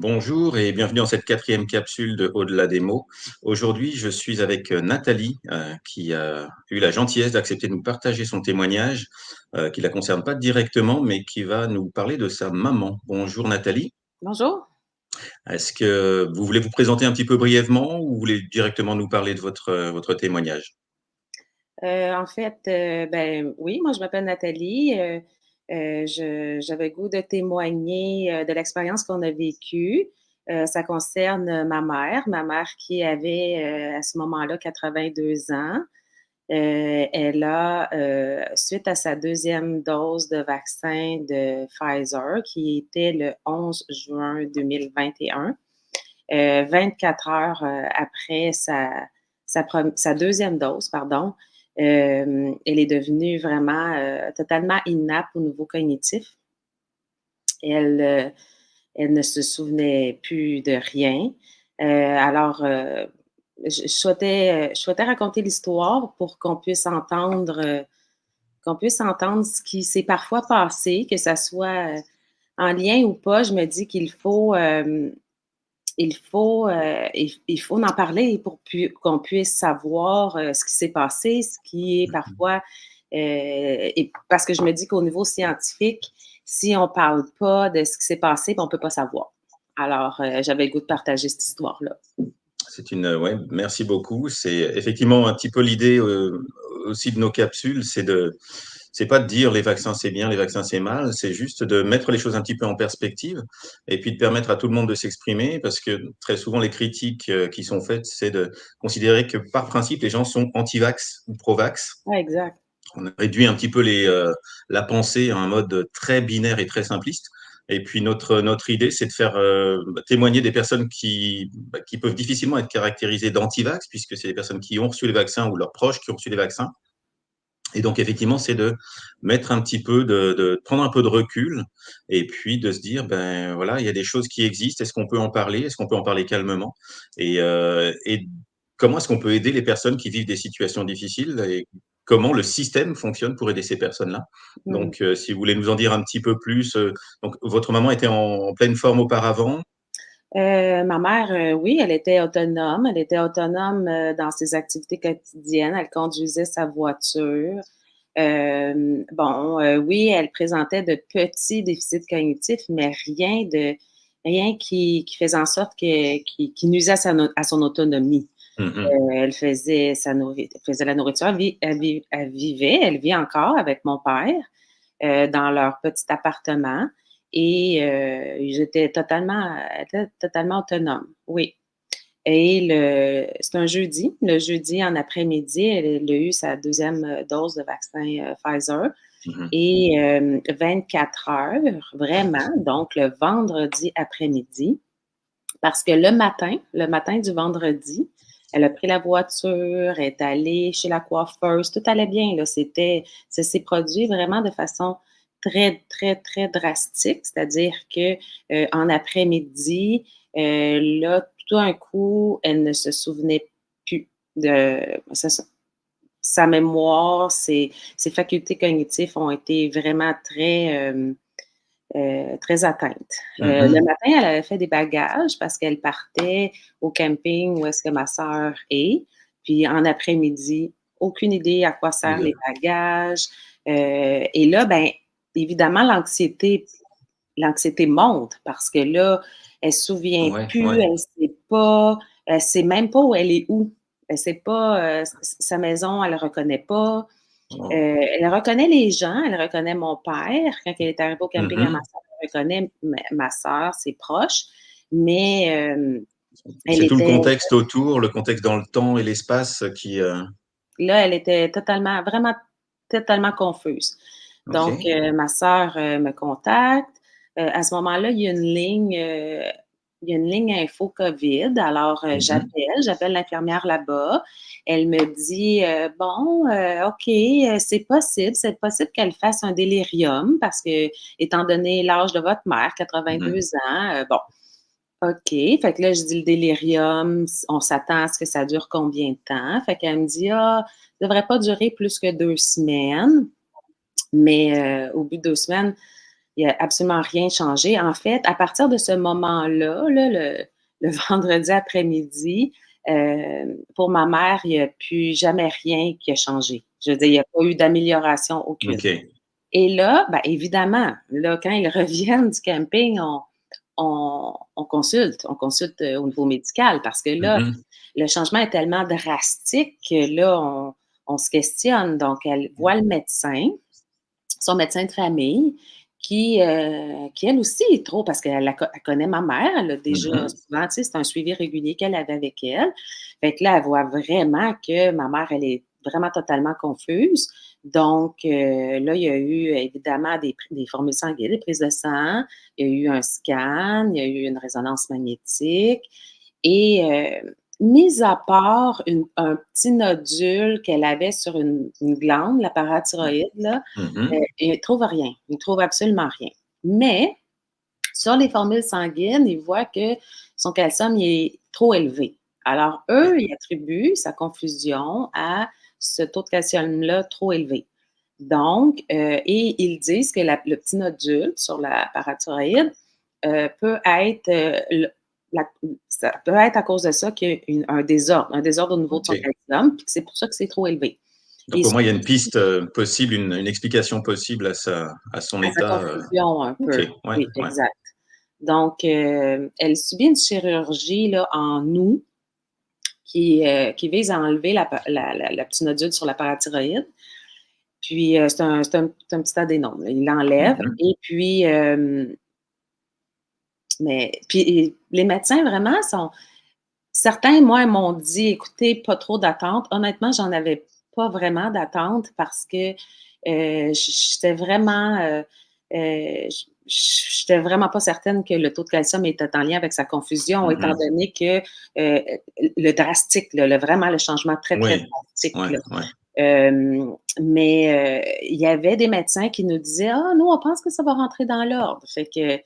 Bonjour et bienvenue dans cette quatrième capsule de Au-delà des mots. Aujourd'hui, je suis avec Nathalie qui a eu la gentillesse d'accepter de nous partager son témoignage qui la concerne pas directement, mais qui va nous parler de sa maman. Bonjour Nathalie. Bonjour. Est-ce que vous voulez vous présenter un petit peu brièvement ou vous voulez directement nous parler de votre témoignage? Ben, oui, moi, je m'appelle Nathalie. J'avais le goût de témoigner, de l'expérience qu'on a vécue. Ça concerne ma mère qui avait, à ce moment-là 82 ans. Elle a, suite à sa deuxième dose de vaccin de Pfizer qui était le 11 juin 2021, 24 heures, après sa deuxième dose, pardon, elle est devenue vraiment, totalement inapte au niveau cognitif. Elle, elle ne se souvenait plus de rien. Je souhaitais raconter l'histoire pour qu'on puisse entendre ce qui s'est parfois passé, que ça soit, en lien ou pas. Je me dis qu'il faut en parler pour qu'on puisse savoir, ce qui s'est passé, ce qui est parfois, et parce que je me dis qu'au niveau scientifique, si on parle pas de ce qui s'est passé, ben, on peut pas savoir. Alors, j'avais le goût de partager cette histoire-là. C'est une ouais, merci beaucoup. C'est effectivement un petit peu l'idée, aussi de nos capsules, c'est pas de dire les vaccins c'est bien, les vaccins c'est mal, c'est juste de mettre les choses un petit peu en perspective et puis de permettre à tout le monde de s'exprimer parce que très souvent les critiques, qui sont faites, c'est de considérer que par principe les gens sont anti-vax ou pro-vax. Ouais, exact. On a réduit un petit peu la pensée à un mode très binaire et très simpliste. Et puis notre idée, c'est de faire témoigner des personnes qui peuvent difficilement être caractérisées d'anti-vax, puisque c'est des personnes qui ont reçu les vaccins ou leurs proches qui ont reçu les vaccins. Et donc effectivement, c'est de mettre un petit peu de prendre un peu de recul et puis de se dire ben voilà, il y a des choses qui existent. Est-ce qu'on peut en parler? Est-ce qu'on peut en parler calmement? Et comment est-ce qu'on peut aider les personnes qui vivent des situations difficiles et comment le système fonctionne pour aider ces personnes-là? Mmh. Donc, si vous voulez nous en dire un petit peu plus, donc votre maman était en pleine forme auparavant? Ma mère, oui, elle était autonome. Elle était autonome, dans ses activités quotidiennes. Elle conduisait sa voiture. Bon, oui, elle présentait de petits déficits cognitifs, mais rien qui faisait en sorte qui nuisait à son autonomie. Mmh mh. Elle faisait la nourriture, elle vit encore avec mon père, dans leur petit appartement et elle était totalement autonome, oui. Et c'est un jeudi. Le jeudi en après-midi, elle a eu sa deuxième dose de vaccin, Pfizer Mmh. et 24 heures, vraiment, donc le vendredi après-midi, parce que le matin du vendredi, elle a pris la voiture, elle est allée chez la coiffeuse, tout allait bien, là. Ça s'est produit vraiment de façon très, très, très drastique, c'est-à-dire que, en après-midi, là, tout d'un coup, elle ne se souvenait plus de sa mémoire, ses facultés cognitives ont été vraiment très atteinte. Le Mmh. matin, elle avait fait des bagages parce qu'elle partait au camping où est-ce que ma sœur est. Puis en après-midi, aucune idée à quoi servent les bagages. Et là, ben, évidemment, l'anxiété monte parce que là, elle se souvient Ouais, plus, ouais. elle sait même pas où elle est où. Elle sait pas, sa maison, elle le reconnaît pas. Oh. Elle reconnaît les gens, elle reconnaît mon père. Quand elle est arrivée au camping à ma Mmh. sœur, elle reconnaît ma sœur, ses proches, mais elle C'est tout le était contexte autour, le contexte dans le temps et l'espace qui, là, elle était totalement, vraiment totalement confuse. Donc OK. ma sœur, me contacte. À ce moment-là, il y a une ligne info COVID. Alors, Mmh. j'appelle l'infirmière là-bas. Elle me dit, «Bon, OK, c'est possible qu'elle fasse un délirium parce que, étant donné l'âge de votre mère, Mmh. 82 ans, bon, OK». Fait que là, je dis: «Le délirium, on s'attend à ce que ça dure combien de temps?» Fait qu'elle me dit: «Ah, ça devrait pas durer plus que 2 semaines». Mais au bout de 2 semaines, Il y a absolument rien changé. En fait, à partir de ce moment-là, là, le vendredi après-midi, pour ma mère, il y a plus jamais rien qui a changé. Je veux dire, il y a pas eu d'amélioration aucune. OK. Et là, ben, évidemment, là, quand ils reviennent du camping, on consulte, au niveau médical parce que Mmh là, mh. le changement est tellement drastique que là, on se questionne. Donc elle voit le médecin, son médecin de famille qui elle aussi est trop parce elle connaît ma mère, elle a déjà Mmh mh. souvent, tu sais, c'est un suivi régulier qu'elle avait avec elle. Fait que là, elle voit vraiment que ma mère, elle est vraiment totalement confuse. Donc, là, il y a eu évidemment des formules sanguines, des prises de sang, il y a eu un scan, il y a eu une résonance magnétique et mis à part un petit nodule qu'elle avait sur une glande, la parathyroïde, là, Mmh mh. ils ne trouvent rien. Ils ne trouvent absolument rien. Mais sur les formules sanguines, ils voient que son calcium il est trop élevé. Alors, OK. eux, ils attribuent sa confusion à ce taux de calcium-là trop élevé. Donc, et ils disent que le petit nodule sur la parathyroïde peut être, la ça peut être à cause de ça qu'il y a un désordre au niveau de son OK. calcium, puis que c'est pour ça que c'est trop élevé. Et Donc au moins il y a une piste, possible, une explication possible à son à sa état, confusion un OK, peu. ouais, Oui, ouais. exact. Donc, elle subit une chirurgie là, en août qui vise à enlever la petit nodule sur la parathyroïde. Puis, c'est un petit adénome, là. Il Mmh l'enlève mh. et puis, mais puis les médecins vraiment sont certains, moi, m'ont dit: «Écoutez, pas trop d'attente». Honnêtement, j'en avais pas vraiment d'attente parce que, j'étais vraiment, j'étais vraiment pas certaine que le taux de calcium était en lien avec sa confusion, Mmh étant mh. donné que, heu, le drastique, là, vraiment le changement très, très Oui, drastique, ouais, là. ouais. Mais il y avait des médecins qui nous disaient: «Ah nous, on pense que ça va rentrer dans l'ordre». Fait que,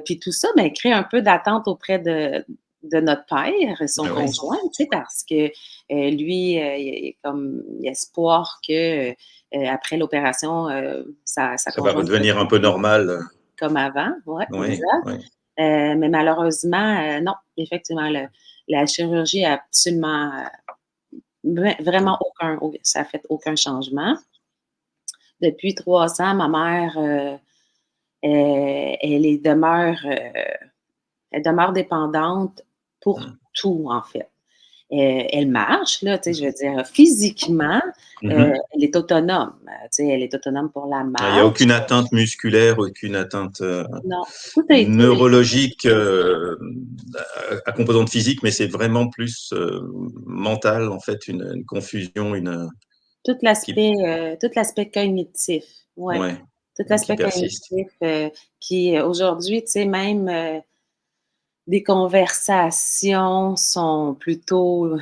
puis tout ça, ben, crée un peu d'attente auprès de notre père et son Ah oui, conjoint, tu sais, parce que, lui, il a espoir que, après l'opération, sa ça va conjointe se redevenir un peu rétablisse normal, comme avant. Ouais, oui, exact. oui. Mais malheureusement, non, effectivement, la chirurgie a absolument, vraiment ça a fait aucun changement. Depuis 3 ans, ma mère, elle demeure dépendante pour Mmh. tout, en fait. Elle marche, là, tu sais, je veux dire, physiquement, Mmh mh. elle est autonome. Tu sais, elle est autonome pour la Ah, il y a marche. aucune atteinte musculaire, aucune atteinte, Non, tout a été neurologique, à composante physique, mais c'est vraiment plus, mental en fait, une confusion, qui tout l'aspect cognitif, ouais. ouais, Tout qui l'aspect persiste. cognitif, qui aujourd'hui, tu sais, même, des conversations sont plutôt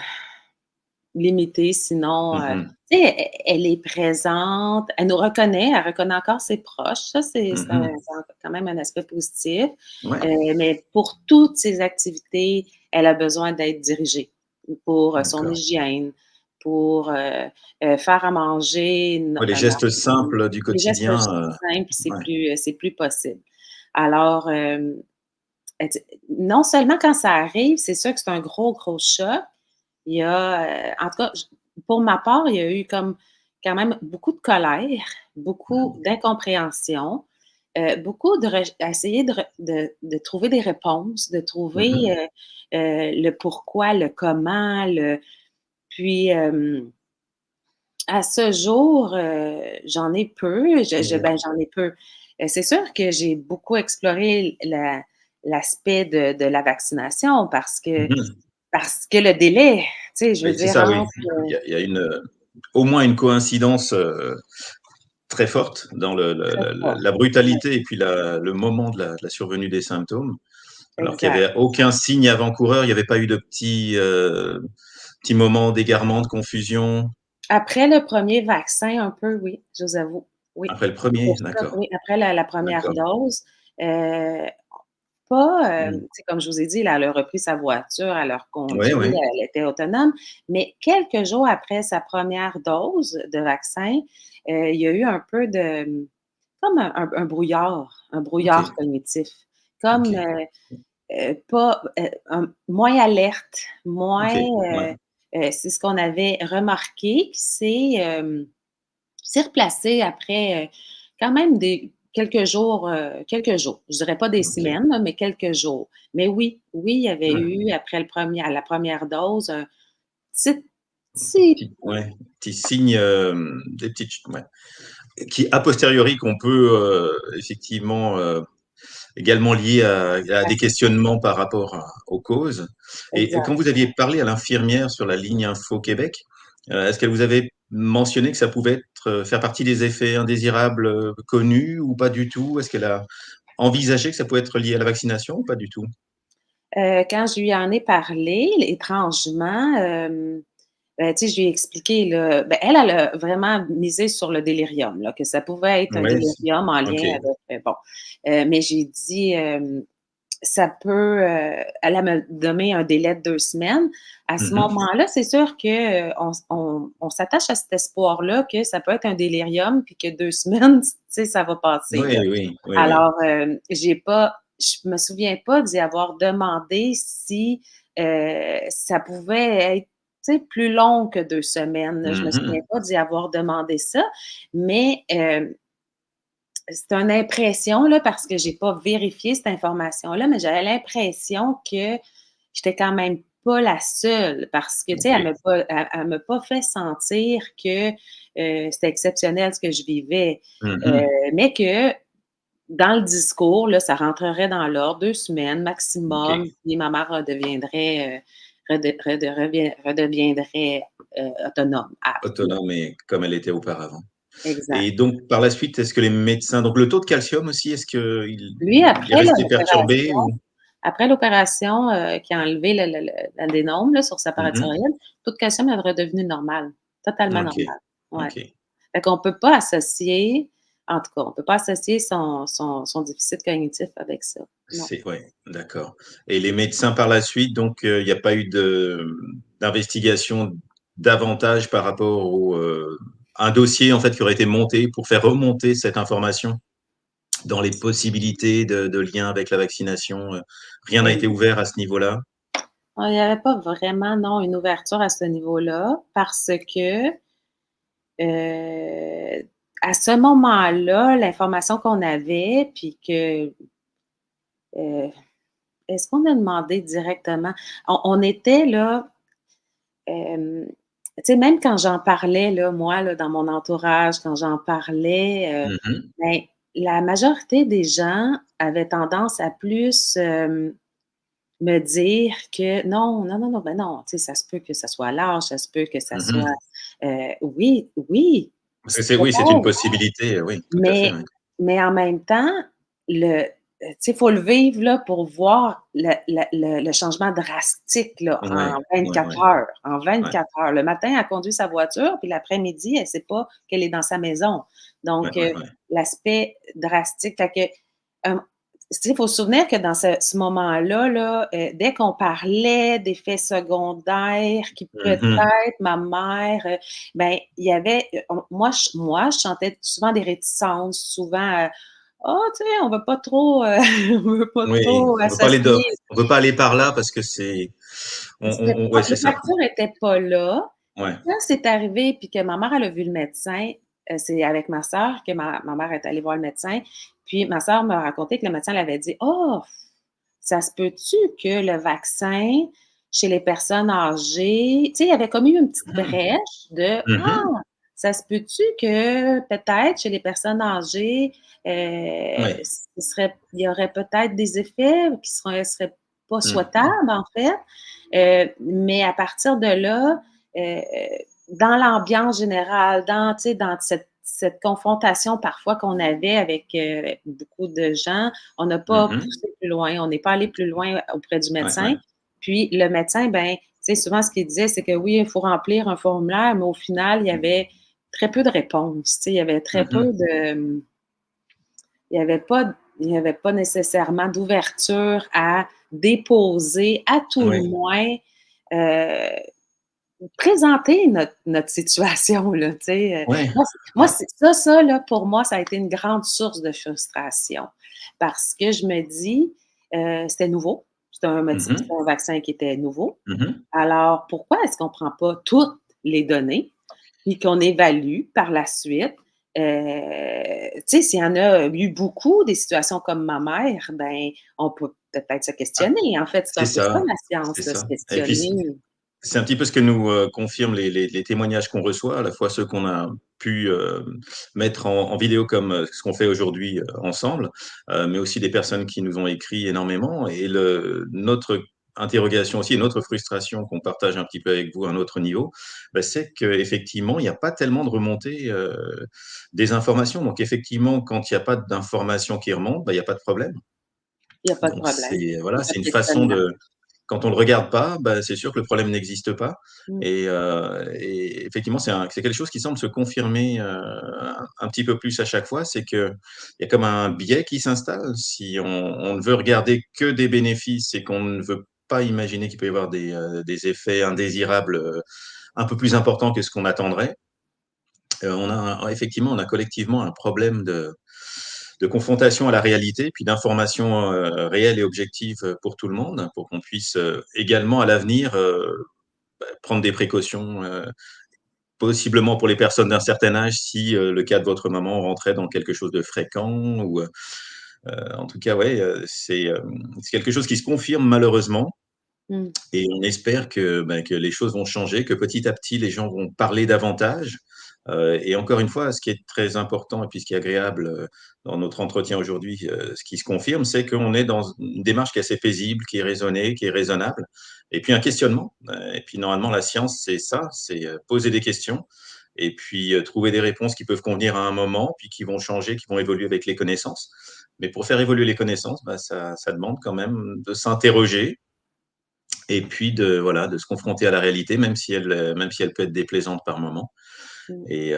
limitées, sinon, Mmh mh. tu sais, elle est présente, elle reconnaît encore ses proches, ça Mmh mh. c'est quand même un aspect positif, Ouais, mais pour toutes ses activités, elle a besoin d'être dirigée pour, son d'accord. hygiène, pour, faire à manger, Ouais, les gestes simples du les gestes quotidien, simples, ouais. c'est plus possible. Alors, non seulement quand ça arrive, c'est sûr que c'est un gros, gros choc. Il y a, en tout cas, pour ma part, il y a eu comme quand même beaucoup de colère, beaucoup Mmh. d'incompréhension, beaucoup de à essayer de trouver des réponses, de Mmh trouver, mh. le pourquoi, le comment, puis, à ce jour, j'en ai peu, j'en ai peu. C'est sûr que j'ai beaucoup exploré l'aspect de la vaccination Mmh mh. parce que le délai, tu sais, je veux Oui, c'est dire ça, oui. entre Il y a une, au moins une coïncidence, très forte dans très fort. la Ouais, brutalité et puis le moment de la survenue des symptômes. Alors qu'il y exact. avait aucun signe avant-coureur, il y avait pas eu de petits moments d'égarement, de confusion? Après le premier vaccin un peu, oui, je vous avoue. Oui. Après le C'est pour premier, ça, d'accord, oui, après la 1re d'accord. dose, heu, pas, Mmh. tu sais, comme je vous ai dit, là, elle a repris sa voiture, elle a Ouais, reconduit, ouais. elle était autonome, mais quelques jours après sa 1re dose de vaccin, il y a eu un peu de, comme un brouillard OK, cognitif, comme, OK, pas, moins alerte, moins, OK, ouais, c'est ce qu'on avait remarqué, s'est replacé après, quand même des quelques jours. Je dirais pas des OK. semaines, là, mais quelques jours. Mais oui, oui, il y avait Ouais, eu après le premier à la première dose, un petit petit ouais, petits signes, des petites ch ouais, qui a posteriori qu'on peut, effectivement, également lié à des questionnements par rapport aux causes. Et exact. quand vous aviez parlé à l'infirmière sur la ligne Info Québec, est-ce qu'elle vous avait mentionné que ça pouvait être, faire partie des effets indésirables connus ou pas du tout? Est-ce qu'elle a envisagé que ça pouvait être lié à la vaccination ou pas du tout? Quand je lui en ai parlé, étrangement, tu sais, je lui ai expliqué, là, elle a vraiment misé sur le délirium, là, que ça pouvait être un Ouais, délirium en OK. lien avec, bon, mais j'ai dit, ça peut, elle me donné un délai de 2 semaines. À ce Mmh. moment-là, c'est sûr que, on s'attache à cet espoir-là que ça peut être un délirium puis que 2 semaines, tu sais, ça va passer, là. Oui, oui, oui, oui. Alors, je me souviens pas d'y avoir demandé si, ça pouvait être, tu sais, plus long que 2 semaines. Je me souviens Mmh. pas d'y avoir demandé ça, mais, c'est une impression, là, parce que j'ai pas vérifié cette information-là, mais j'avais l'impression que j'étais quand même pas la seule parce que, tu sais, OK. elle m'a pas fait sentir que, c'était exceptionnel ce que je vivais, Mmh. mais que dans le discours, là, ça rentrerait dans l'ordre, 2 semaines maximum, OK. puis ma mère redeviendrait, redeviendrait, autonome après. Autonome et comme elle était auparavant. Et Exact. donc par la suite, est-ce que les médecins donc le taux de calcium aussi, est-ce qu'il Lui, il est resté perturbé ou? après l'opération, qui a enlevé le l'adénome, là, sur sa Mmh. parathyroïde, taux de calcium est redevenu normal, totalement OK, normal. Ouais. OK. Fait qu'on peut pas associer en tout cas, on peut pas associer son déficit cognitif avec ça. Non. C'est ouais, d'accord. Et les médecins par la suite, donc il y a pas eu d'investigation davantage par rapport au, un dossier en fait qui aurait été monté pour faire remonter cette information dans les possibilités de lien avec la vaccination, rien n'a été ouvert à ce niveau-là? Il y avait pas vraiment, non, une ouverture à ce niveau-là parce que, à ce moment-là, l'information qu'on avait puis que, heu, est-ce qu'on a demandé directement? On était là, tu sais, même quand j'en parlais là, moi là, dans mon entourage, quand j'en parlais, Mmh. ben, la majorité des gens avaient tendance à plus, me dire que non, non, non, non, ben non, tu sais, ça se peut que ça soit l'âge, ça se peut que ça soit, Mmh. oui, oui, Parce que c'est oui, c'est une peut-être, possibilité, oui, tout à fait, mais oui. mais en même temps, tu sais, il faut le vivre là pour voir le changement drastique là Ouais, en ouais, 24 ouais, heures, en ouais, 24 heures. Le matin, elle conduit sa voiture, puis l'après-midi, elle ne sait pas qu'elle est dans sa maison. ouais, Donc, ouais, ouais. l'aspect drastique, fait que, tu sais, il faut se souvenir que dans ce moment-là, là, dès qu'on parlait d'effets secondaires qui Mmh. peut-être ma mère, ben, il y avait, je sentais souvent des réticences, souvent, «Ah, tu sais, on veut pas trop, on veut pas Oui, trop on veut pas aller associer». on veut pas aller par là parce que c'est ouais, c'est ça. L'ouverture était pas là. Ouais. Quand c'est arrivé puis que ma mère, elle a vu le médecin, c'est avec ma sœur que ma mère est allée voir le médecin, puis ma sœur m'a raconté que le médecin l'avait dit: «Oh, ça se peut-tu que le vaccin chez les personnes âgées», tu sais, il y avait comme eu une petite Mmh. brèche de: Mmh. «Ah, ça se peut-tu que peut-être chez les personnes âgées, Ouais. il y aurait peut-être des effets qui seraient pas Mmh. souhaitables en fait?» Mais à partir de là, heu, dans l'ambiance générale, tu sais, dans cette confrontation parfois qu'on avait avec, beaucoup de gens, on n'a pas Mmh. poussé plus loin, on n'est pas allé plus loin auprès du Ouais, ouais. médecin. Puis le médecin, ben, tu sais, souvent ce qu'il disait, c'est que oui, il faut remplir un formulaire, mais au final, il y avait très peu de réponses. Tu sais, il y avait très peu Mmh. de, il y avait pas nécessairement d'ouverture à déposer, à tout le Oui. moins, heu présenter notre situation, là, tu sais, Ouais, moi, ouais. c'est ça, là, pour moi, ça a été une grande source de frustration parce que je me dis, c'était nouveau, Mmh mh. c'était un vaccin qui était nouveau. Mmh mh. Alors, pourquoi est-ce qu'on prend pas toutes les données, puis qu'on évalue par la suite? Tu sais, s'il y en a eu beaucoup des situations comme ma mère, ben, on peut peut-être se Ah, questionner. En fait, c'est c'est un peu ça ça, la c'est science, là, se ça et puis questionner. c'est un petit peu ce que nous, confirment les témoignages qu'on reçoit, à la fois ceux qu'on a pu, mettre en vidéo comme, ce qu'on fait aujourd'hui, ensemble, mais aussi des personnes qui nous ont écrit énormément et notre interrogation aussi et notre frustration qu'on partage un petit peu avec vous à un autre niveau, bah, c'est qu'effectivement, il n'y a pas tellement de remontée, des informations. Donc effectivement, quand il n'y a pas d'informations qui remontent, bah, il n'y a pas de problème. Il y a pas de Donc problème. c'est Il y voilà, a pas c'est de une façon questionnement. de quand on le regarde pas, bah, c'est sûr que le problème n'existe pas Mmh. et effectivement, c'est quelque chose qui semble se confirmer, un petit peu plus à chaque fois. C'est qu'il y a comme un biais qui s'installe. Si on ne veut regarder que des bénéfices et qu'on ne veut pas imaginer qu'il peut y avoir des effets indésirables, un peu plus importants que ce qu'on attendrait, effectivement, on a collectivement un problème de confrontation à la réalité, puis d'information, réelle et objective, pour tout le monde, pour qu'on puisse, également à l'avenir, prendre des précautions, possiblement pour les personnes d'un certain âge si, le cas de votre maman rentrait dans quelque chose de fréquent ou, en tout cas, ouais, c'est quelque chose qui se confirme malheureusement Mmh. et on espère que les choses vont changer, que petit à petit les gens vont parler davantage, et encore une fois, ce qui est très important et puis ce qui est agréable, dans notre entretien aujourd'hui, ce qui se confirme, c'est qu'on est dans une démarche qui est assez paisible, qui est raisonnée, qui est raisonnable et puis un questionnement, et puis normalement la science, c'est ça, c'est, poser des questions et puis, trouver des réponses qui peuvent convenir à un moment, puis qui vont changer, qui vont évoluer avec les connaissances. Mais pour faire évoluer les connaissances, bah, ça demande quand même de s'interroger et puis voilà, de se confronter à la réalité, même si elle peut être déplaisante par moment. Mmh. Et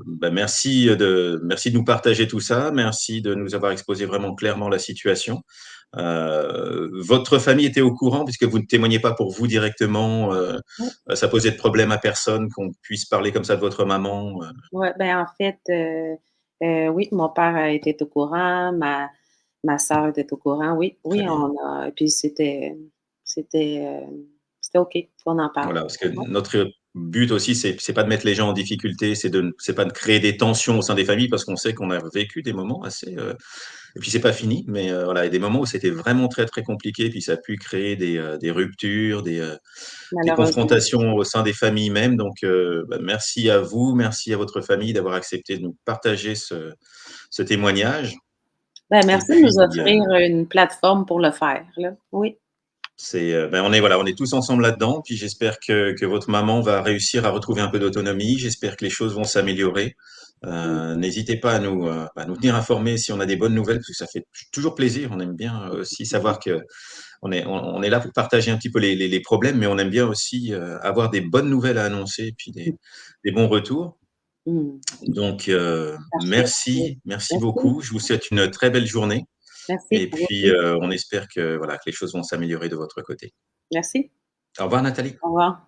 bah, merci de nous partager tout ça. Merci de nous avoir exposé vraiment clairement la situation. Votre famille était au courant puisque vous ne témoignez pas pour vous directement, Ouais, ça posait de problème à personne qu'on puisse parler comme ça de votre maman, ouais, ben, en fait, oui, mon père était au courant, ma sœur était au courant, oui, Très oui, bien. on a et puis c'était, c'était OK qu'on en parle. Voilà, parce que Ouais. notre but aussi, c'est pas de mettre les gens en difficulté, c'est pas de créer des tensions au sein des familles parce qu'on sait qu'on a vécu des moments assez, et puis c'est pas fini, mais il y a des moments où c'était vraiment très, très compliqué, puis ça a pu créer des ruptures, des Malheureusement. confrontations au sein des familles même. Donc, bah, merci à vous, merci à votre famille d'avoir accepté de nous partager ce témoignage. Ben, Et merci de puis, nous offrir une plateforme pour le faire, là. Oui. ben, on est tous ensemble là-dedans. Puis j'espère que votre maman va réussir à retrouver un peu d'autonomie. J'espère que les choses vont s'améliorer. Mmh. N'hésitez pas à nous tenir informés si on a des bonnes nouvelles, parce que ça fait toujours plaisir. On aime bien aussi savoir que on est là pour partager un petit peu les problèmes, mais on aime bien aussi avoir des bonnes nouvelles à annoncer, puis des bons retours. Mmh. Donc, Parfait. Oui. merci Merci. beaucoup. Je vous souhaite une très belle journée Merci, et à vous puis aussi. on espère que voilà que les choses vont s'améliorer de votre côté. Merci. Au revoir Nathalie. Au revoir.